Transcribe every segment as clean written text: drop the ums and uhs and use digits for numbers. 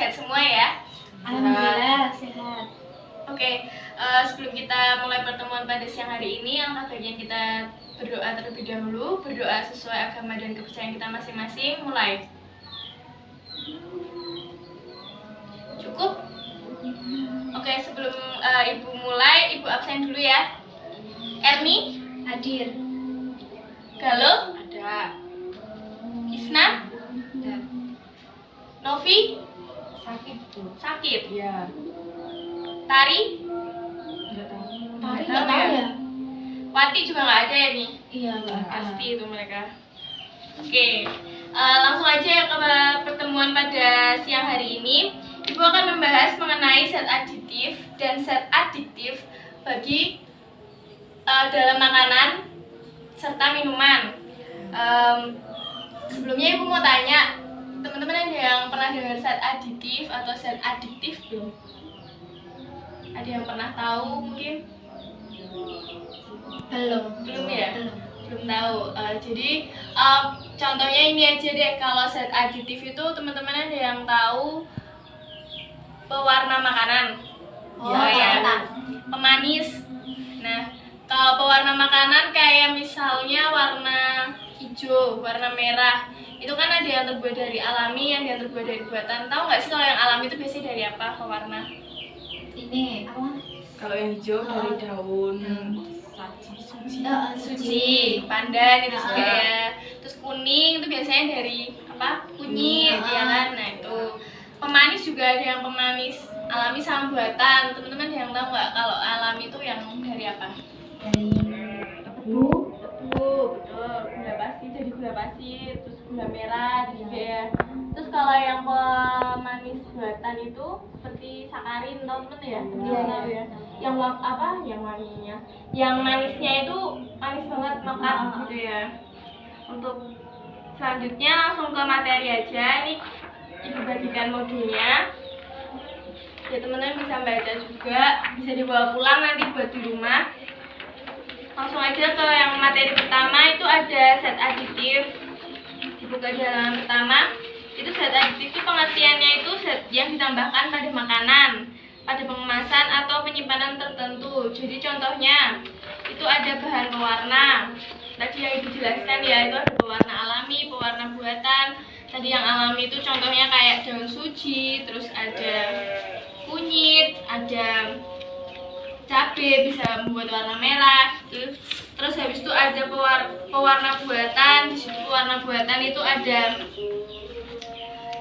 sehat semua ya? Alhamdulillah sehat. Oke, sebelum kita mulai pertemuan pada siang hari ini, alangkah baiknya kita berdoa terlebih dahulu, berdoa sesuai agama dan kepercayaan kita masing-masing. Mulai. Cukup? Oke, sebelum Ibu mulai, Ibu absen dulu ya. Erni? Hadir. Galuh? Ada. Isna? Ada. Novi? Sakit tuh. Sakit. Iya. Tari? Enggak tahu. Tari Nggak tahu ya? Wati juga nggak ada ya nih? Iya nggak ada. Pasti itu mereka. Oke, langsung aja ya ke pertemuan pada siang hari ini. Ibu akan membahas mengenai zat aditif dan zat adiktif bagi dalam makanan serta minuman. Sebelumnya Ibu mau tanya, teman-teman ada yang pernah dengar zat aditif atau zat adiktif belum? Ada yang pernah tahu mungkin? Belum ya? Belum tahu. Jadi contohnya ini aja deh, kalau zat aditif itu teman-teman ada yang tahu pewarna makanan, pemanis. Nah, kalau pewarna makanan kayak misalnya warna hijau, warna merah, itu kan ada yang terbuat dari alami, yang terbuat dari buatan. Tahu nggak sih kalau yang alami itu biasanya dari apa pewarna? Ini apa? Kalau yang hijau dari daun suci. Suci, pandan itu juga ya. Terus kuning itu biasanya dari apa? Kunyit, ya kan? Nah itu. Pemanis juga ada yang pemanis alami sama buatan. Teman-teman ada yang tahu nggak kalau alami itu yang dari apa? Dari tebu. Tebu, betul. Gula pasir jadi gula pasir, terus gula merah juga ya. Terus kalau yang pemanis buatan itu seperti sakarin, tahu temen ya? Iya, Tahu ya. Yang apa? Yang wanginya. Yang manisnya itu manis banget, mekat gitu ya. Untuk selanjutnya langsung ke materi aja. Ini Ibu bagikan modulnya. Ya teman-teman bisa baca juga, bisa dibawa pulang nanti buat di rumah. Langsung aja ke yang materi pertama, itu ada zat aditif. Dibuka di halaman pertama. Itu zat aditif itu pengertiannya itu zat yang ditambahkan pada makanan, pada pengemasan atau penyimpanan tertentu. Jadi contohnya itu ada bahan pewarna. Tadi yang Ibu jelaskan ya, itu ada pewarna alami, pewarna buatan. Tadi yang alami itu contohnya kayak daun suci, terus ada kunyit, ada cabai bisa membuat warna merah. Terus habis itu ada pewarna buatan. Di situ pewarna buatan itu ada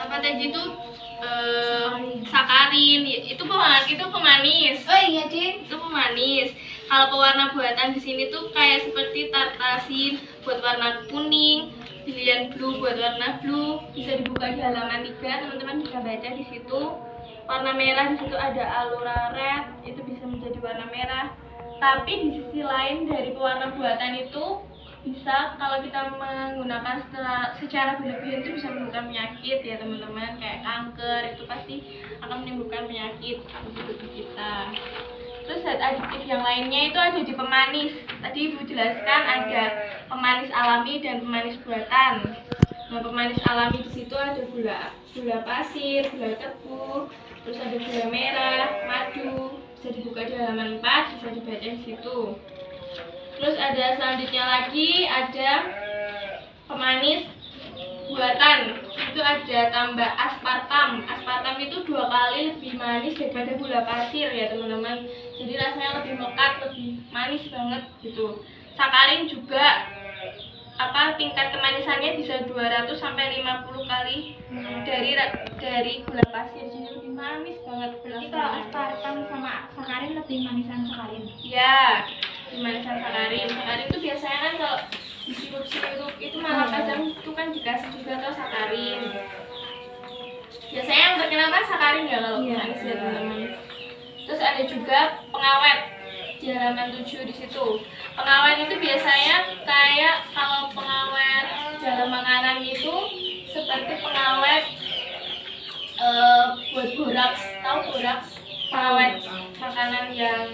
apa tadi itu sakarin. Itu pemanis. Oh iya Din. Itu pemanis. Kalau pewarna buatan di sini tuh kayak seperti tartasin buat warna kuning, Brilliant Blue buat warna blue. Bisa dibuka di halaman 3, teman-teman bisa baca di situ. Warna merah di situ ada Allura Red, itu bisa menjadi warna merah. Tapi di sisi lain dari pewarna buatan itu bisa, kalau kita menggunakan secara berlebihan itu bisa menimbulkan penyakit ya teman-teman, kayak kanker. Itu pasti akan menimbulkan penyakit untuk tubuh kita. Terus zat aditif yang lainnya itu ada di pemanis. Tadi Ibu jelaskan ada pemanis alami dan pemanis buatan. Nah, pemanis alami di situ ada gula pasir, gula tebu, terus ada gula merah, madu. Bisa dibuka di halaman 4, bisa dibaca di situ. Terus ada selanjutnya lagi ada pemanis buatan. Itu ada tambah aspartam. Aspartam itu 2 kali lebih manis daripada gula pasir ya teman-teman. Jadi rasanya lebih mekat, lebih manis banget gitu. Sakarin juga tingkat kemanisannya bisa 200 sampai 50 kali dari gula pasir. Jadi lebih manis banget. Berarti kalau aspartam sama sakarin lebih manisan sakarin. Ya, lebih manisan sakarin. Sakarin itu biasanya kan kalau di sirup-sirup itu malah kadang itu kan dikasih juga atau sakarin. Biasanya yang terkenal kan sakarin ya kalau manis ya teman-teman. Terus ada juga pengawet di halaman 7 di situ. Pengawet itu biasanya kayak kalau pengawet dalam makanan itu seperti pengawet buat boraks. Tahu boraks? Pengawet makanan yang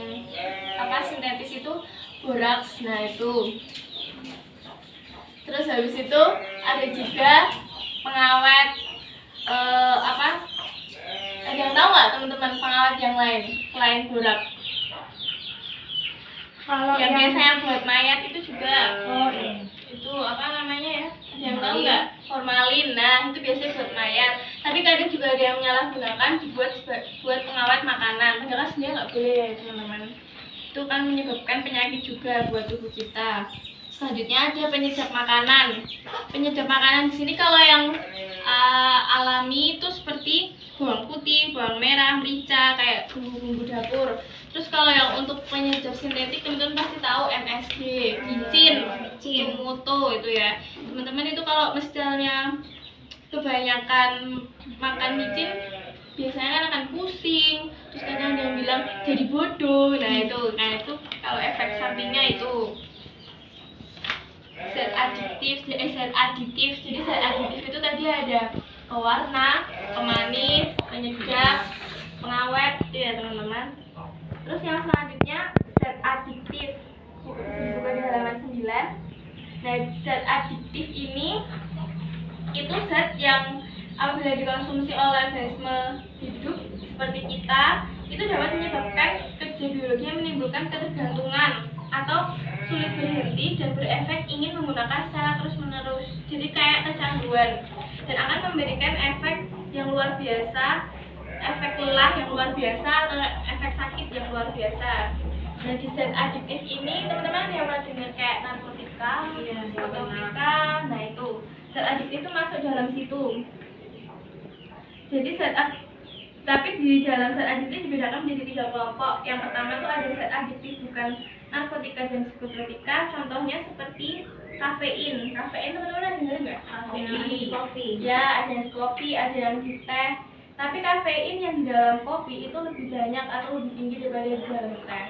sintetis itu boraks. Nah itu. Terus habis itu ada juga pengawet Ada yang tahu nggak teman-teman pengawet yang lain selain borak? Kalau Yang biasanya buat mayat itu juga. oh iya. Itu apa namanya ya? Ada yang tahu nggak? Formalin. Nah, itu biasanya buat mayat. Tapi kadang juga ada yang menyalahgunakan dibuat buat pengawet makanan. Padahal sebenarnya nggak boleh ya teman-teman. Itu kan menyebabkan penyakit juga buat tubuh kita. Selanjutnya ada penyedap makanan. Penyedap makanan di sini kalau yang alami itu seperti bawang putih, bawang merah, merica, kayak bumbu-bumbu dapur. Terus kalau yang untuk penyedap sintetik teman-teman pasti tahu MSG, micin, moto itu ya. Teman-teman itu kalau misalnya kebanyakan makan micin biasanya kan akan pusing, terus kadang ada yang bilang jadi bodoh. Nah itu kalau efek sampingnya itu zat aditif. Jadi zat aditif itu tadi ada pewarna, pemanis, penyedap, pengawet itu ya teman-teman. Terus yang selanjutnya zat adiktif, dibuka di halaman 9. Nah, zat adiktif ini itu zat yang apabila dikonsumsi oleh organisme hidup seperti kita itu dapat menyebabkan kerja biologi yang menimbulkan ketergantungan atau sulit berhenti dan berefek ingin menggunakan secara terus-menerus. Jadi kayak kecanduan dan akan memberikan efek yang luar biasa, efek lelah yang luar biasa atau efek sakit yang luar biasa. Nah, di zat adiktif ini teman-teman yang pernah dengar kayak narkotika, psikotropika, nah itu zat adiktif itu masuk dalam situ. Jadi tapi di dalam zat adiktif dibedakan menjadi 3 kelompok. Yang pertama itu ada zat adiktif bukan narkotika dan psikotropika. Contohnya seperti kafein. Kafein teman-teman ada dengar nggak? Kafein di kopi. Ya, ada yang di kopi, ada yang di teh. Tapi kafein yang di dalam kopi itu lebih banyak atau lebih tinggi daripada di dalam teh.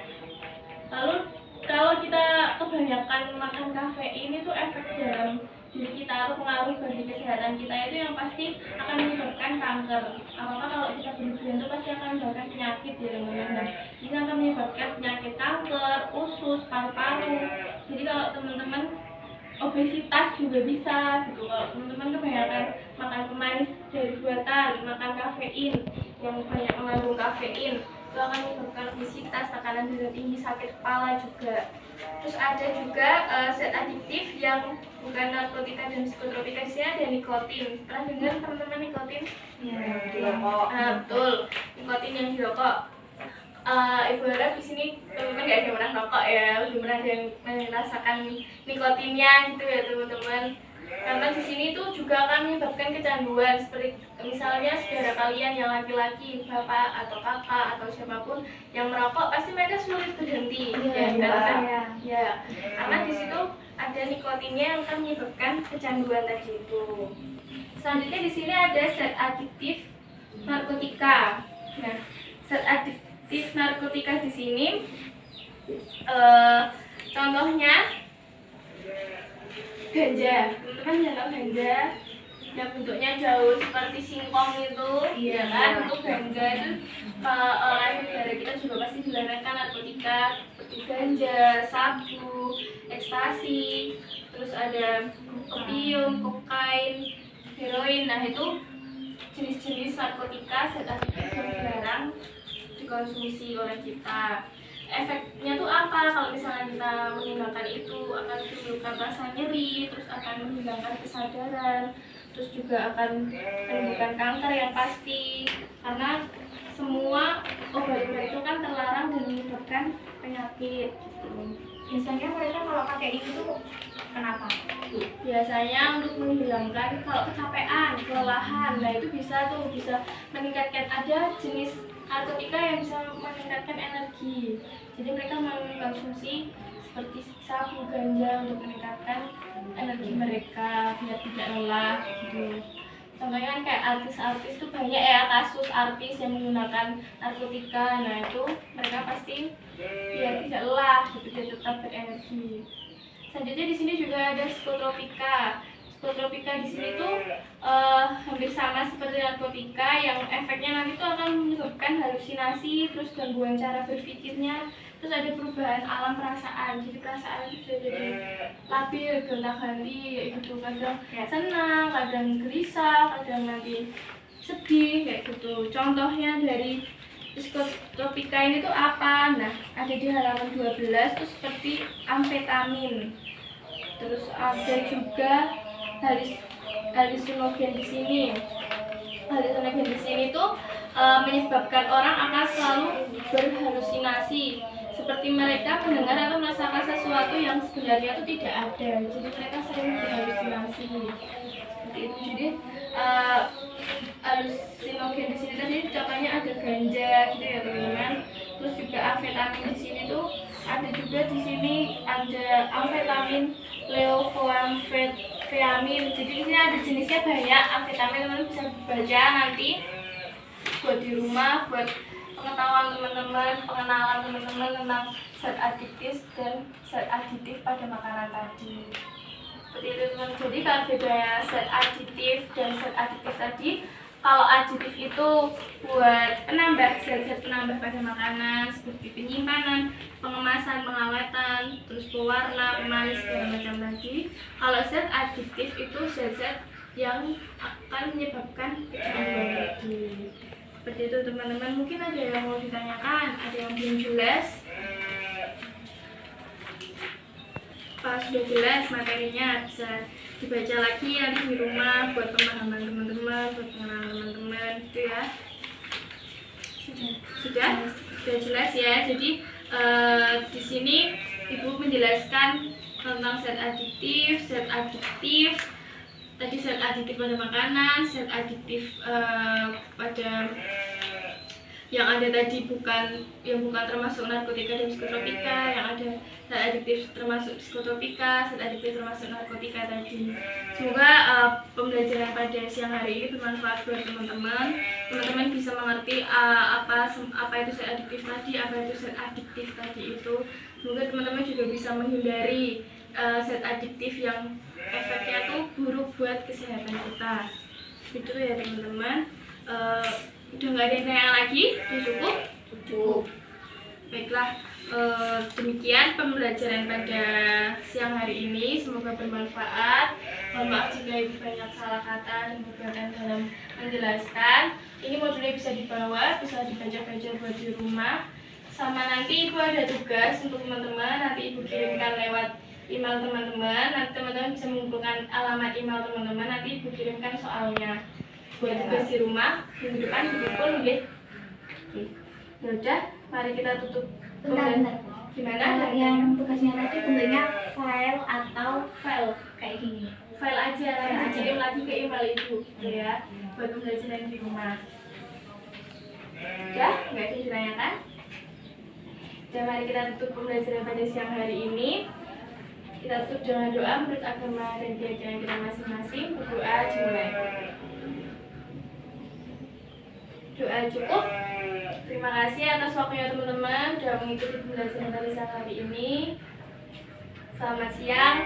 Lalu kalau kita kebanyakan makan kafein itu efek dalam diri kita atau pengaruh bagi kesehatan kita itu yang pasti akan menyebabkan kanker. Apa kalau kita berlebihan itu pasti akan menyebabkan penyakit ya teman-teman. Ini akan menyebabkan penyakit kanker, usus, paru-paru. Jadi kalau teman-teman obesitas juga bisa gitu. Kalau teman-teman kebanyakan makan pemanis dari buatan, makan kafein yang banyak mengandung kafein, itu akan menyebabkan obesitas, tekanan darah tinggi, sakit kepala juga. Terus ada juga zat adiktif yang bukan narkotika dan psikotropika. Di sini ada nikotin. Pernah dengar teman-teman nikotin? Ya, Di rokok. Betul, nikotin yang di rokok. Ibu harap di sini teman-teman nggak ada yang pernah rokok ya, belum pernah ada yang merasakan nikotinnya gitu ya teman-teman. Karena di sini tuh juga akan menyebabkan kecanduan, seperti misalnya saudara kalian yang laki-laki, bapak atau kakak atau siapapun yang merokok pasti mereka sulit berhenti. Ya, karena di situ ada nikotinnya yang akan menyebabkan kecanduan tadi itu. Selanjutnya di sini ada zat adiktif narkotika. Nah, zat adiktif narkotika di sini contohnya ganja. Teman-teman jangan tahu ganja yang bentuknya jauh seperti singkong itu, ya kan? Untuk ganja itu oleh negara kita juga pasti dilarangkan narkotika seperti ganja, sabu, ekstasi, terus ada opium, kokain, heroin. Nah itu jenis-jenis narkotika zat aktif yang dilarang dikonsumsi oleh kita. Efeknya tuh apa? Kalau misalnya kita meninggalkan itu akan menimbulkan rasa nyeri, terus akan menghilangkan kesadaran, terus juga akan menimbulkan kanker yang pasti. Karena semua obat-obat itu kan terlarang dan menyebabkan penyakit. Biasanya mereka kalau pakai itu kenapa? Biasanya untuk menghilangkan kalau kecapean, kelelahan. Nah itu bisa meningkatkan, ada jenis narkotika yang bisa meningkatkan energi. Jadi mereka mengkonsumsi seperti sabu, ganja untuk meningkatkan energi mereka biar tidak lelah gitu. Contohnya kan kayak artis-artis tuh banyak ya kasus artis yang menggunakan narkotika. Nah itu mereka pasti biar tidak lelah gitu, dia tetap berenergi. Selanjutnya di sini juga ada psikotropika. Psikotropika di sini tuh hampir sama seperti narkotika, yang efeknya nanti tuh akan menyebabkan halusinasi, terus gangguan cara berpikirnya, terus ada perubahan alam perasaan. Jadi perasaan itu bisa jadi labil, gonta-ganti gitu, kadang senang, kadang gelisah, kadang nanti sedih kayak gitu. Contohnya dari psikotropika ini tuh apa? Nah, ada di halaman 12 tuh seperti amfetamin. Terus ada juga halusinogen di sini. Halusinogen di sini tuh menyebabkan orang akan selalu berhalusinasi, seperti mereka mendengar atau merasakan sesuatu yang sebenarnya itu tidak ada. Jadi mereka sering berhalusinasi. Seperti itu. Jadi halusinogen di sini tadi contohnya ada ganja gitu ya teman-teman. Terus juga amfetamin di sini tuh ada juga di sini ada amfetamin levoamfetamin. Jadi di sini ada jenisnya banyak amfetamin, teman-teman bisa baca nanti buat di rumah, buat pengetahuan teman-teman, pengenalan teman-teman tentang zat adiktif dan zat aditif pada makanan tadi. Seperti itu teman-teman. Jadi kalau bedanya zat aditif dan zat adiktif tadi, kalau aditif itu buat penambah zat-zat penambah pada makanan seperti penyimpanan, pengemasan, pengawetan, terus pewarna, pemanis segala macam lagi. Kalau zat adiktif itu zat-zat yang akan menyebabkan kecanduan tadi. Seperti itu teman-teman. Mungkin ada yang mau ditanyakan, ada yang belum jelas. Pas sudah jelas materinya bisa dibaca lagi nanti di rumah buat pemahaman teman-teman, buat pengenalan teman-teman gitu ya. Sudah jelas ya. Jadi di sini Ibu menjelaskan tentang zat adiktif, zat adiktif. Tadi zat adiktif pada makanan, zat adiktif pada yang ada tadi bukan termasuk narkotika dan psikotropika, yang ada zat adiktif termasuk psikotropika, zat adiktif termasuk narkotika tadi. Semoga pembelajaran pada siang hari ini bermanfaat buat teman-teman. Teman-teman bisa mengerti apa itu zat adiktif tadi, apa itu zat adiktif tadi itu. Semoga teman-teman juga bisa menghindari zat adiktif yang efeknya tuh buruk buat kesehatan kita. Itu ya teman-teman. Udah nggak ada yang tanya lagi? Udah cukup. Baiklah, demikian pembelajaran pada siang hari ini. Semoga bermanfaat. Mohon maaf jika Ibu banyak salah kata dan kegagalan dalam menjelaskan. Ini modulnya bisa dibawa, bisa dibaca-baca buat di rumah. Sama nanti Ibu ada tugas untuk teman-teman. Nanti Ibu kirimkan lewat email teman-teman. Nanti teman-teman bisa mengumpulkan alamat email teman-teman. Nanti Ibu kirimkan soalnya buat tugas di rumah. Minggu depan dikumpul nggih. Ya udah, mari kita tutup. Bentar. Gimana? Yang tugasnya tadi bentuknya file atau file kayak gini. File aja, nanti kirim lagi ke email Ibu ya, buat pembelajaran di rumah. Udah, nggak ada yang ditanyakan? Dan mari kita tutup pembelajaran pada siang hari ini. Kita tutup dengan doa menurut agama dan keyakinan kita masing-masing. Berdoa dimulai. Doa cukup. Terima kasih atas waktunya teman-teman sudah mengikuti pembelajaran pada siang hari ini. Selamat siang.